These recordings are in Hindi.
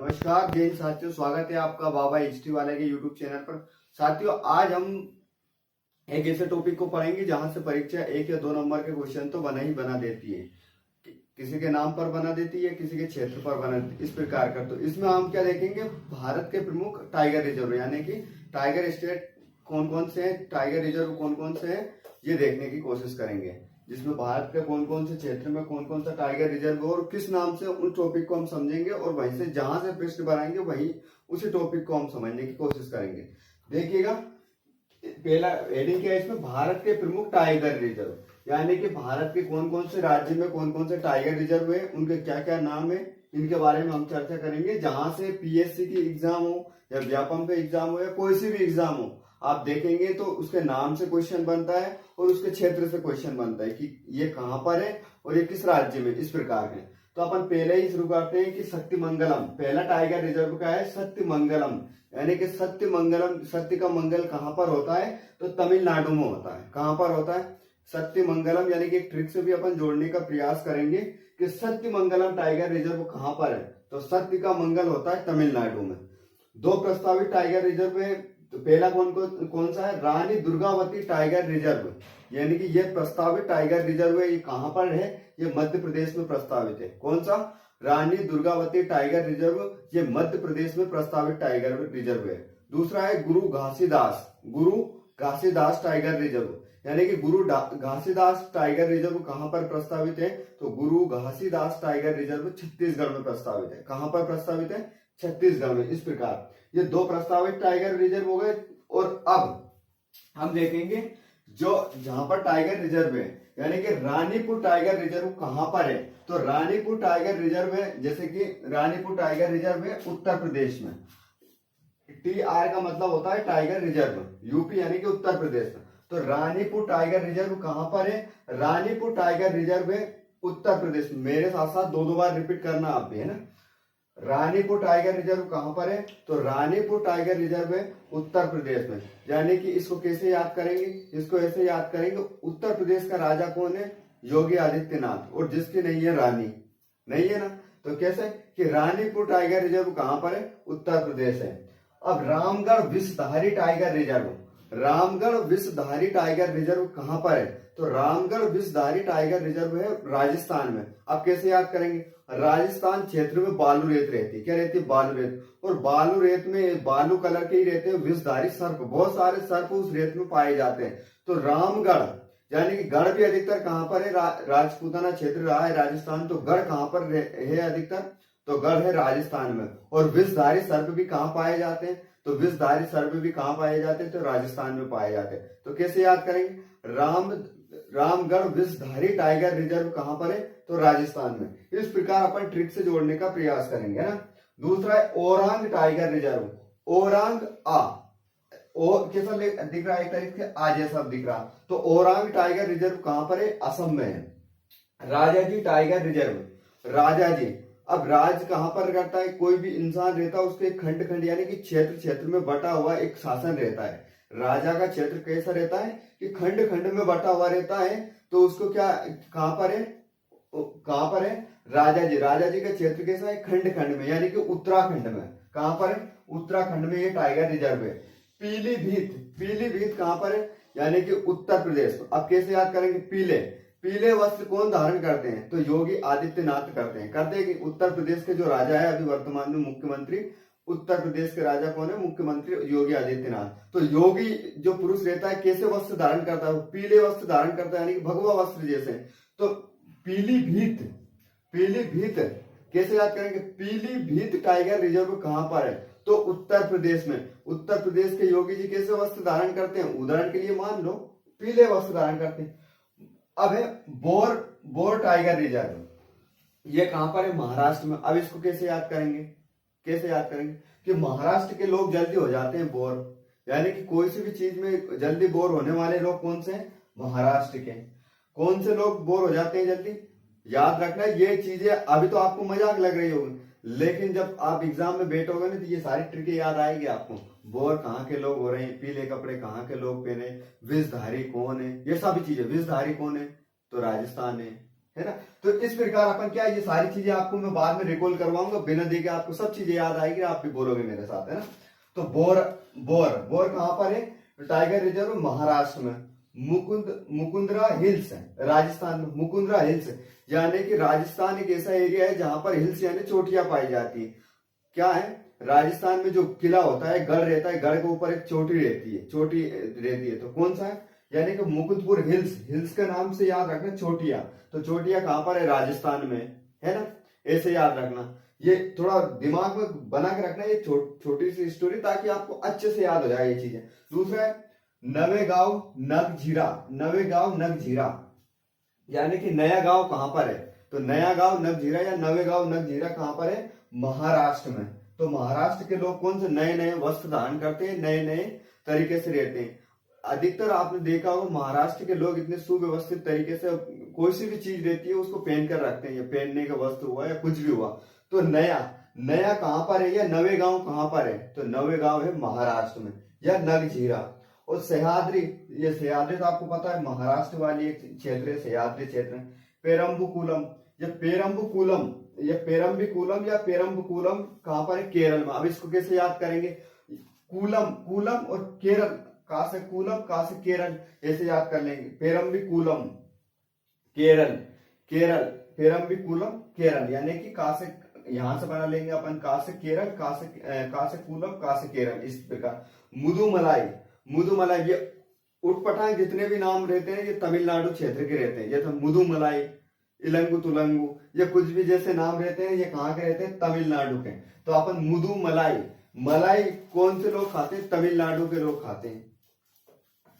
नमस्कार जय हिंद साथियों, स्वागत है आपका बाबा हिस्ट्री वाले के यूट्यूब चैनल पर। साथियों, आज हम एक ऐसे टॉपिक को पढ़ेंगे जहां से परीक्षा 1 या 2 नंबर के क्वेश्चन तो बना देती है। किसी के नाम पर बना देती है, किसी के क्षेत्र पर बना देती है, इस प्रकार का। तो इसमें हम क्या देखेंगे, भारत के प्रमुख टाइगर रिजर्व यानी कि टाइगर स्टेट कौन कौन से हैं, टाइगर रिजर्व कौन कौन से हैं, ये देखने की कोशिश करेंगे। जिसमें भारत के कौन कौन से क्षेत्र में कौन कौन सा टाइगर रिजर्व है और किस नाम से, उन टॉपिक को हम समझेंगे और वहीं से जहां से प्रश्न बनाएंगे वहीं उसी टॉपिक को हम समझने की कोशिश करेंगे। देखिएगा, पहला हेडिंग क्या है इसमें, भारत के प्रमुख टाइगर रिजर्व यानी कि भारत के कौन कौन से राज्य में कौन कौन से टाइगर रिजर्व है, उनके क्या क्या नाम है, इनके बारे में हम चर्चा करेंगे। जहां से पीएससी की एग्जाम हो या व्यापम का एग्जाम हो या कोई सी भी एग्जाम हो, आप देखेंगे तो उसके नाम से क्वेश्चन बनता है और उसके क्षेत्र से क्वेश्चन बनता है कि ये कहां पर है और ये किस राज्य में, इस प्रकार के। तो अपन पहले ही शुरू करते हैं कि सत्यमंगलम, पहला टाइगर रिजर्व का है सत्यमंगलम, यानी कि सत्यमंगलम, सत्य का मंगल कहां पर होता है, तो तमिलनाडु में होता है। कहां पर होता है सत्यमंगलम, यानी कि एक ट्रिक से भी अपन जोड़ने का प्रयास करेंगे कि सत्यमंगलम टाइगर रिजर्व कहां पर है, तो सत्य का मंगल होता है तमिलनाडु में। 2 प्रस्तावित टाइगर रिजर्व है, तो पहला कौन सा है, रानी दुर्गावती टाइगर रिजर्व, यानी कि ये प्रस्तावित टाइगर रिजर्व है। ये कहां पर है, ये मध्य प्रदेश में प्रस्तावित है। कौन सा, रानी दुर्गावती टाइगर रिजर्व, ये मध्य प्रदेश में प्रस्तावित टाइगर रिजर्व है। दूसरा है गुरु घासीदास टाइगर रिजर्व, यानी कि गुरु घासीदास टाइगर रिजर्व कहां पर प्रस्तावित है, तो गुरु घासीदास टाइगर रिजर्व छत्तीसगढ़ में प्रस्तावित है। कहां पर प्रस्तावित है, छत्तीसगढ़ में। इस प्रकार ये 2 प्रस्तावित टाइगर रिजर्व हो गए। और अब हम देखेंगे जो जहां पर टाइगर रिजर्व है, यानी कि रानीपुर टाइगर रिजर्व कहां पर है, तो रानीपुर टाइगर रिजर्व है, जैसे कि रानीपुर टाइगर रिजर्व है उत्तर प्रदेश में। TR का मतलब होता है टाइगर रिजर्व, यूपी यानी कि उत्तर प्रदेश में। तो रानीपुर टाइगर रिजर्व कहां पर है, रानीपुर टाइगर रिजर्व है उत्तर प्रदेश में। मेरे साथ साथ 2 बार रिपीट करना आप भी, है ना। रानीपुर टाइगर रिजर्व कहां पर है, तो रानीपुर टाइगर रिजर्व है उत्तर प्रदेश में। यानी कि इसको कैसे याद करेंगे, इसको ऐसे याद करेंगे, उत्तर प्रदेश का राजा कौन है, योगी आदित्यनाथ, और जिसकी नहीं है रानी, नहीं है ना। तो कैसे कि रानीपुर टाइगर रिजर्व कहां पर है, उत्तर प्रदेश है। अब Ramgarh Vishdhari tiger reserve, Ramgarh Vishdhari tiger reserve कहां पर है, तो रामगढ़ विषधारी टाइगर रिजर्व है राजस्थान में। अब कैसे याद करेंगे, राजस्थान क्षेत्र में बालू रेत रहती है, क्या रहती है, बालू रेत। और बालू रेत में बालू कलर के ही रहते हैं विषधारी सर्प, बहुत सारे सर्प उस रेत में पाए जाते हैं। तो रामगढ़ यानी कि गढ़ भी अधिकतर कहां पर है, राजपूताना क्षेत्र रहा है राजस्थान, तो गढ़ कहां पर है अधिकतर, तो गढ़ है राजस्थान में। और विषधारी सर्प भी कहां पाए जाते हैं, तो विषधारी सर्प भी कहां पाए जाते हैं, तो राजस्थान में पाए जाते हैं। तो कैसे याद करेंगे, रामगढ़ विषधारी टाइगर रिजर्व कहां पर है, तो राजस्थान में। इस प्रकार अपन ट्रिक से जोड़ने का प्रयास करेंगे, है ना। दूसरा है ओरांग टाइगर रिजर्व, ओरांग कैसा दिख रहा है, एक तरीके से आ जैसा दिख रहा। तो ओरांग टाइगर रिजर्व कहां पर है, असम में है। राजाजी टाइगर रिजर्व, राजाजी, अब राज कहां पर करता है, कोई भी इंसान रहता है उसके खंड खंड यानी कि क्षेत्र में बटा हुआ एक शासन रहता है। राजा का क्षेत्र कैसा रहता है कि खंड खंड में बटा हुआ रहता है। तो उसको क्या, कहां पर है राजा जी का क्षेत्र कैसा है, खंड खंड में, यानी कि उत्तराखंड में। कहां पर है, उत्तराखंड में ये टाइगर रिजर्व है। पीलीभीत कहां पर है, यानी कि उत्तर प्रदेश। अब कैसे याद करेंगे, पीले वस्त्र कौन धारण करते हैं, तो योगी आदित्यनाथ करते हैं कि उत्तर प्रदेश के जो राजा है अभी वर्तमान में मुख्यमंत्री, उत्तर प्रदेश के राजा कौन है, मुख्यमंत्री योगी आदित्यनाथ। तो योगी जो पुरुष रहता है कैसे वस्त्र धारण करता है, वो पीले वस्त्र धारण करता है, यानी कि भगवा वस्त्र जैसे। तो पीलीभीत कैसे याद करेंगे, पीलीभीत टाइगर रिजर्व कहां पर है, तो उत्तर प्रदेश में। उत्तर प्रदेश के योगी जी कैसे वस्त्र धारण करते हैं, उदाहरण के लिए मान लो पीले वस्त्र धारण करते हैं। अब है बोर टाइगर रिजर्व, ये कहां पर है, महाराष्ट्र में। अब इसको कैसे याद करेंगे कि महाराष्ट्र के लोग जल्दी हो जाते हैं बोर, यानी कि कोई सी भी चीज में जल्दी बोर होने वाले लोग कौन से हैं, महाराष्ट्र के। कौन से लोग बोर हो जाते हैं जल्दी, याद रखना ये चीजें। अभी तो आपको मजाक लग रही होगी, लेकिन जब आप एग्जाम में बैठोगे ना तो ये सारी ट्रिकें याद आएगी आपको। बोर कहाँ के लोग हो रहे हैं, पीले कपड़े कहाँ के लोग पहने, विषधारी कौन है, ये सभी चीजें। विषधारी कौन है, तो राजस्थान है है ना। तो इस प्रकार अपन क्या, ये सारी चीजें आपको मैं बाद में रिकॉल करवाऊंगा, बिना देखे आपको सब चीजें याद आएगी, आप भी बोलोगे मेरे साथ, है ना। तो बोर बोर बोर कहां पर है, टाइगर रिजर्व महाराष्ट्र में। मुकुंदरा हिल्स है राजस्थान में, मुकुंदरा हिल्स यानी कि राजस्थान एक ऐसा एरिया है जहां पर हिल्स यानी चोटियां पाई जाती है। क्या है, राजस्थान में जो किला होता है, गढ़ रहता है, गढ़ के ऊपर एक चोटी रहती है, चोटी रहती है, तो कौन सा है, यानी कि मुकुंदपुर हिल्स, हिल्स के नाम से याद रखना चोटियां। तो चोटियां कहां पर है, राजस्थान में, है ना, ऐसे याद रखना। ये थोड़ा दिमाग में बना के रखना, ये छोटी सी स्टोरी, ताकि आपको अच्छे से याद हो जाए ये चीजें। दूसरा है नवेगांव नगझीरा, नवेगांव नगझीरा यानी कि नया गांव कहां पर है, तो नया गांव नगझीरा या नवेगांव नगझीरा कहां पर है, महाराष्ट्र में। तो महाराष्ट्र के लोग कौन से नए नए वस्त्र धारण करते हैं, नए नए तरीके से रहते हैं। अधिकतर आपने देखा होगा महाराष्ट्र के लोग इतने सुव्यवस्थित तरीके से कोई सी भी चीज रहती है उसको पहन कर रखते हैं, या पहनने का वस्त्र हुआ या कुछ भी हुआ। तो नया नया कहां पर है, या नवे गांव कहां पर है, तो नवे गांव है महाराष्ट्र में, या नगझीरा। और सह्याद्री, ये सह्याद्री तो आपको पता है महाराष्ट्र वाली एक क्षेत्र है, सह्याद्री क्षेत्र। पेरम्बुकुलम, ये पेरम्बुकुलम, ये पेरम्बिकुलम या पेरम्बुकुलम कहां पर है, केरल में। अब इसको कैसे याद करेंगे, कूलम, कूलम और केरल, का से कूलम का से केरल, ऐसे याद कर लेंगे। पेरम्बिकुलम केरल, केरल, पेरम्बिकुलम केरल, यानी कि का से यहां से बना लेंगे अपन, का से केरल, का से कूलम, का से केरल, इस प्रकार। मुदुमलाई, मुदुमलाई, ये उटपटांग जितने भी नाम रहते हैं ये तमिलनाडु क्षेत्र के रहते हैं। जैसे मुदुमलाई, इलंगु तुलंगु, ये कुछ भी जैसे नाम रहते हैं ये कहाँ के रहते हैं, तमिलनाडु के। तो अपन मुदुमलाई, मलाई कौन से लोग खाते हैं, तमिलनाडु के लोग खाते हैं,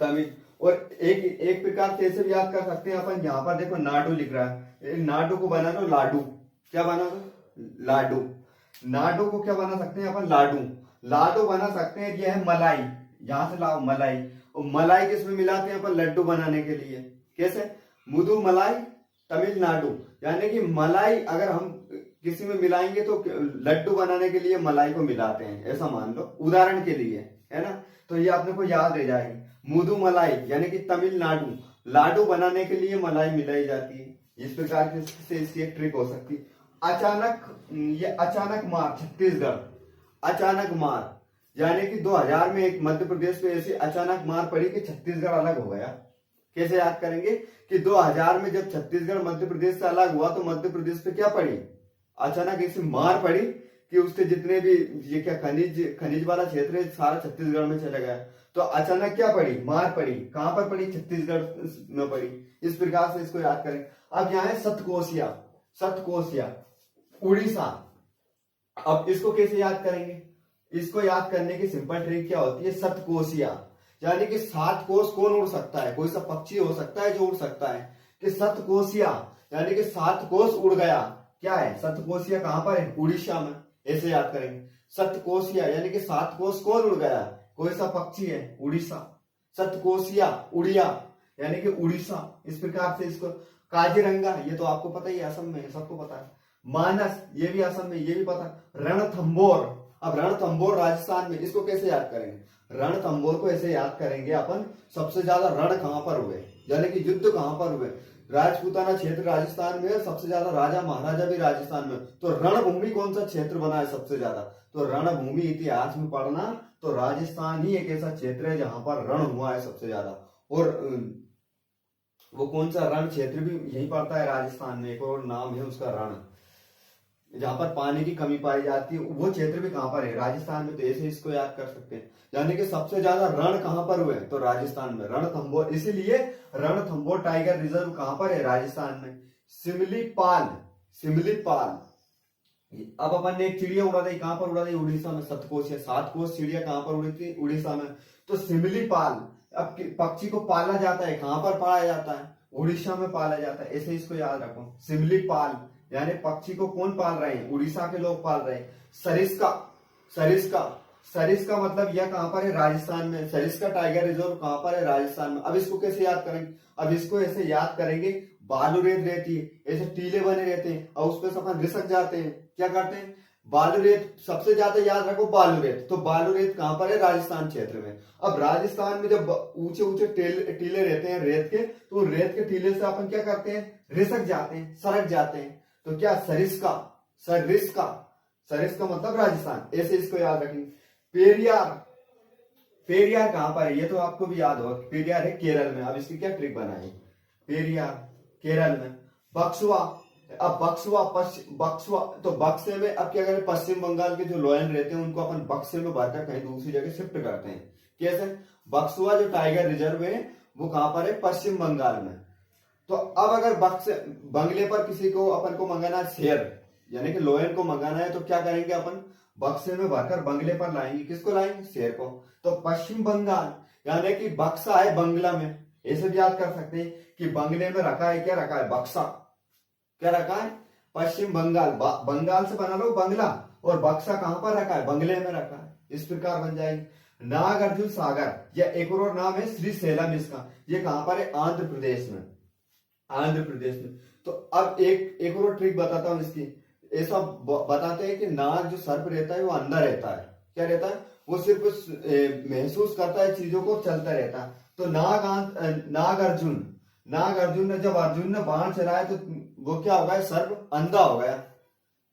तमिल। और एक एक प्रकार से ऐसे भी याद कर सकते हैं अपन, यहाँ पर देखो नाडू लिख रहा है, नाडू को बना लो लाडू, क्या बना दो, लाडू। नाडू को क्या बना सकते हैं अपन, लाडू, लाडू बना सकते हैं। ये है मलाई, यहां से लाओ मलाई, और मलाई किसमें मिलाते हैं अपन, लड्डू बनाने के लिए, कैसे, मुदु मलाई तमिलनाडु, यानी कि मलाई अगर हम किसी में मिलाएंगे तो लड्डू बनाने के लिए मलाई को मिलाते हैं, ऐसा मान लो उदाहरण के लिए, है ना। तो ये अपने को याद रह जाएगी, मुदु मलाई यानी कि तमिलनाडु, लाडू बनाने के लिए मलाई मिलाई जाती है। इस प्रकार से इसकी एक ट्रिक हो सकती है। अचानक, ये अचानक मार छत्तीसगढ़, अचानक मार यानी कि 2000 में एक मध्य प्रदेश में ऐसी अचानक मार पड़ी कि छत्तीसगढ़ अलग हो गया। कैसे याद करेंगे कि 2000 में जब छत्तीसगढ़ मध्य प्रदेश से अलग हुआ तो मध्य प्रदेश पे क्या पड़ी, अचानक ऐसी मार पड़ी कि उसके जितने भी ये क्या खनिज वाला क्षेत्र है सारा छत्तीसगढ़ में चला गया। तो अचानक क्या पड़ी, मार पड़ी, कहां पर पड़ी, छत्तीसगढ़ में पड़ी। इस प्रकार से इसको याद करेंगे। अब यहाँ है सतकोसिया, सतकोसिया उड़ीसा। अब इसको कैसे याद करेंगे, इसको याद करने की सिंपल ट्रिक क्या होती है, सतकोसिया यानी कि 7 कोस कौन उड़ सकता है, कोई सा पक्षी हो सकता है जो उड़ सकता है, कि सतकोसिया यानी कि 7 कोस उड़ गया। क्या है, सतकोसिया कहां पर है, उड़ीसा में, ऐसे याद करेंगे। सतकोसिया यानी कि 7 कोस कौन उड़ गया, कोई सा पक्षी है, उड़ीसा। सतकोसिया उड़िया यानी कि उड़ीसा। इस प्रकार से इसको, काजीरंगा ये तो आपको पता ही है, असम में सबको पता है। मानस ये भी असम में, ये भी पता। रणथंबोर, अब रणथंबोर राजस्थान में, इसको कैसे याद करेंगे, रणथंबोर को ऐसे याद करेंगे अपन, सबसे ज्यादा रण कहां पर हुए यानी कि युद्ध कहां पर हुए, राजपूताना क्षेत्र राजस्थान में, सबसे ज्यादा राजा महाराजा भी राजस्थान में। तो रणभूमि कौन सा क्षेत्र बना है सबसे ज्यादा, तो रणभूमि इतिहास में पढ़ना, तो राजस्थान ही एक ऐसा क्षेत्र है जहां पर रण हुआ है सबसे ज्यादा। और वो कौन सा रण क्षेत्र भी यही पड़ता है राजस्थान में, एक और नाम है उसका रण, जहां पर पानी की कमी पाई जाती है, वो क्षेत्र भी कहां पर है, राजस्थान में। तो ऐसे इसको याद कर सकते हैं, यानी कि सबसे ज्यादा रण कहां पर हुए, तो राजस्थान में, रणथंबोर। इसीलिए रणथंबोर टाइगर रिजर्व कहां पर है, राजस्थान में। सिमलीपाल, सिमलीपाल। अब अपन ने एक चिड़िया उड़ा दी, कहां पर उड़ा दी, उड़ीसा में, सतकोसिया। 7 कोस चिड़िया कहां पर उड़ी थी, उड़ीसा में। तो सिमलीपाल, अब पक्षी को पाला जाता है, कहां पर पाला जाता है, उड़ीसा में पाला जाता है, ऐसे इसको याद रखो। सिमलीपाल यानी पक्षी को कौन पाल रहे हैं, उड़ीसा के लोग पाल रहे हैं। सरिस्का, सरिस्का, सरिस्का मतलब यह कहां पर है, राजस्थान में। सरिस्का टाइगर रिजर्व कहां पर है, राजस्थान में। अब इसको कैसे याद करेंगे, अब इसको ऐसे याद करेंगे, बालू रेत रहती है, ऐसे टीले बने रहते हैं और उस पर अपन रिसक जाते हैं, क्या करते हैं, बालू रेत सबसे ज्यादा याद रखो, बालू रेत। तो बालू रेत कहां पर है? राजस्थान क्षेत्र में। अब राजस्थान में जब ऊंचे ऊंचे टीले रहते हैं रेत के, तो रेत के टीले से अपन क्या करते हैं? रिसक जाते हैं, सरक जाते हैं। तो क्या? सरिस्का, सरिस्का, सरिस्का मतलब राजस्थान, ऐसे इसको याद रखेंगे। पेरियार, पेरियार कहां पर है? ये तो आपको भी याद होगा, पेरियार है केरल में। अब इसकी क्या ट्रिक बनाई? पेरियार केरल में। बक्सवा, अब बक्सवा बक्सवा, तो बक्से में अब क्या करें? पश्चिम बंगाल के जो लोयन रहते हैं उनको अपन बक्से में भरकर कहीं दूसरी जगह शिफ्ट करते हैं। कैसे? बक्सवा जो टाइगर रिजर्व है वो कहां पर है? पश्चिम बंगाल में। तो अब अगर बक्से बंगले पर किसी को अपन को मंगाना है शेर, यानी कि लोयन को मंगाना है, तो क्या करेंगे अपन? बक्से में भरकर बंगले पर लाएंगे। किसको लाएंगे? शेर को। तो पश्चिम बंगाल यानी कि बक्सा है बंगला में, ऐसे भी याद कर सकते हैं कि बंगले में रखा है, क्या रखा है? बक्सा। क्या रखा है? पश्चिम बंगाल। बंगाल से बना लो बंगला, और बक्सा कहां पर रखा है? बंगले में रखा है। इस प्रकार बन जाएगी। नागार्जुन सागर, या एक और नाम है श्री सेलम इसका, ये कहां पर है? आंध्र प्रदेश में, आंध्र प्रदेश में। तो अब एक और ट्रिक बताता हूं इसकी। ऐसा बताते हैं कि नाग जो सर्प रहता है वो अंधा रहता है। क्या रहता है? वो सिर्फ महसूस करता है चीजों को, चलता रहता है। तो नाग अर्जुन ने जब अर्जुन ने बाण चलाया तो वो क्या हो गया? सर्प अंधा हो गया।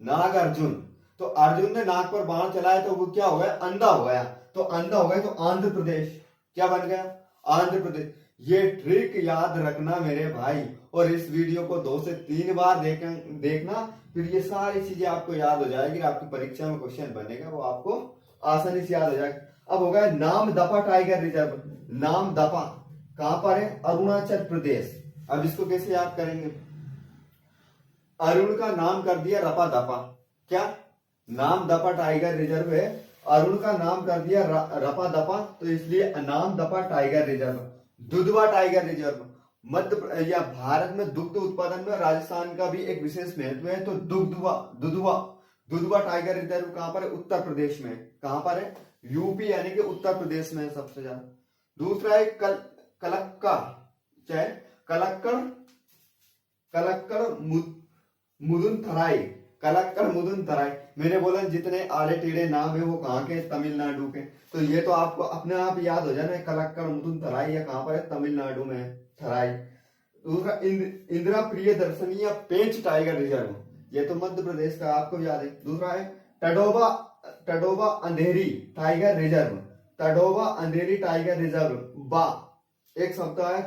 नाग अर्जुन, तो अर्जुन ने नाग पर बाण चलाया तो वो क्या हो गया? अंधा हो गया। तो अंधा हो गया तो आंध्र प्रदेश क्या बन गया? आंध्र प्रदेश। ये ट्रिक याद रखना मेरे भाई, और इस वीडियो को 2 से 3 बार देखना, फिर ये सारी चीजें आपको याद हो जाएगी। आपकी परीक्षा में क्वेश्चन बनेगा वो आपको आसानी से याद हो जाएगा। अब होगा नामदफा टाइगर रिजर्व। नामदफा कहां पर है? अरुणाचल प्रदेश। अब इसको कैसे याद करेंगे? अरुण का नाम कर दिया रपा दफा। क्या? नामदफा टाइगर रिजर्व है, अरुण का नाम कर दिया रपा दफा, तो इसलिए Namdapha tiger reserve. Dudhwa tiger reserve, मध्य या भारत में दुग्ध उत्पादन में राजस्थान का भी एक विशेष महत्व है। तो दुधवा टाइगर रिजर्व कहां पर है? उत्तर प्रदेश में। कहां पर है? यूपी यानी कि उत्तर प्रदेश में सबसे ज्यादा। दूसरा है कलक्का, चाहे कलक्कड़ मुदुनथराई, कलक्कड़ मुदुनथराई। मैंने बोला जितने आड़े टेढ़े नाम है वो कहाँ के? तमिलनाडु के। तो ये तो आपको अपने आप याद हो जाना है, कलक्कड़ मुदुनथराई या कहां पर है? तमिलनाडु में थराई। दूसरा इंदिरा प्रिय दर्शनी या पेंच टाइगर रिजर्व, ये तो मध्य प्रदेश का, आपको याद है। दूसरा है टडोबा अंधेरी टाइगर रिजर्व, टडोबा अंधेरी टाइगर रिजर्व। बा एक शब्द है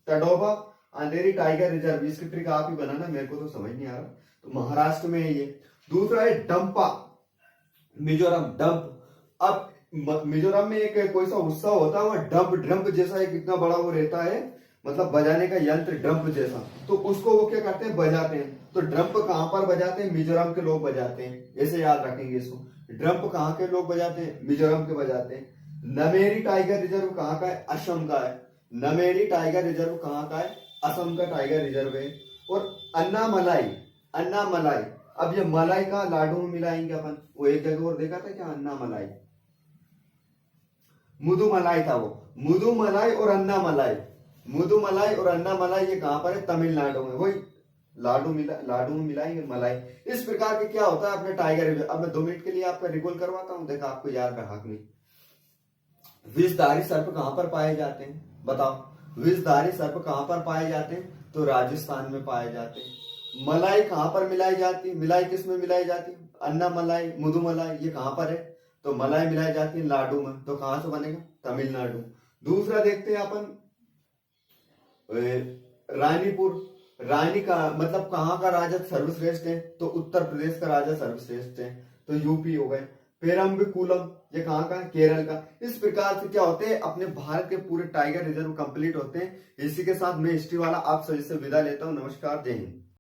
टडोबा अंधेरी टाइगर रिजर्व। इसकी ट्रिक आप ही बनाना, मेरे को तो समझ नहीं आ रहा। तो महाराष्ट्र में है ये। दूसरा है डंपा, मिजोरम। डंप, अब मिजोरम में एक कोई सा उत्सव होता है, वह ड्रम्प जैसा एक कितना बड़ा वो रहता है, मतलब बजाने का यंत्र ड्रम्प जैसा, तो उसको वो क्या करते हैं? बजाते हैं। तो ड्रम्प कहां पर बजाते हैं? मिजोरम के लोग बजाते हैं। ऐसे याद रखेंगे इसको। ड्रम्प कहां के लोग बजाते हैं? मिजोरम के बजाते हैं। नमेरी टाइगर रिजर्व कहां का है? असम का है। नमेरी टाइगर रिजर्व कहां का है? असम का टाइगर रिजर्व है। और अन्नामलाई, अन्नामलाई, अब ये मलाई का लाडू में मिलाएंगे अपन, वो एक जगह और देखा था क्या? अन्नामलाई, मुदुमलाई था वो। मुदुमलाई और अन्नामलाई, मुदुमलाई और अन्नामलाई ये कहां पर है? तमिलनाडु में। वही लाडू में मिलाएंगे मलाई। इस प्रकार के क्या होता है अपने टाइगर रिजर्व। अब मैं 2 मिनट के लिए आपका रिकॉल करवाता हूं, देखा आपको याद रहा कि नहीं। विषधारी सर्प कहां पर पाए जाते हैं? बताओ, विषधारी सर्प कहां पर पाए जाते हैं? तो राजस्थान में पाए जाते हैं। मलाई कहां पर मिलाई जाती है? मिलाई किस में मिलाई जाती है? अन्ना मलाई, मुदुमलाई, ये कहां पर है? तो मलाई मिलाई जाती है लाडू में। तो कहां से बनेगा? तमिलनाडु। दूसरा देखते हैं अपन, रानीपुर। रानी का मतलब कहां का राजा सर्वश्रेष्ठ है? तो उत्तर प्रदेश का राजा सर्वश्रेष्ठ है, तो यूपी हो गए। पेरम्बिकुलम, ये कहां का? केरल का। इस प्रकार से क्या होते हैं, अपने भारत के पूरे टाइगर रिजर्व कंप्लीट होते हैं। इसी के साथ मैं हिस्ट्री वाला आप सभी से विदा लेता हूं। नमस्कार, जय हिंद।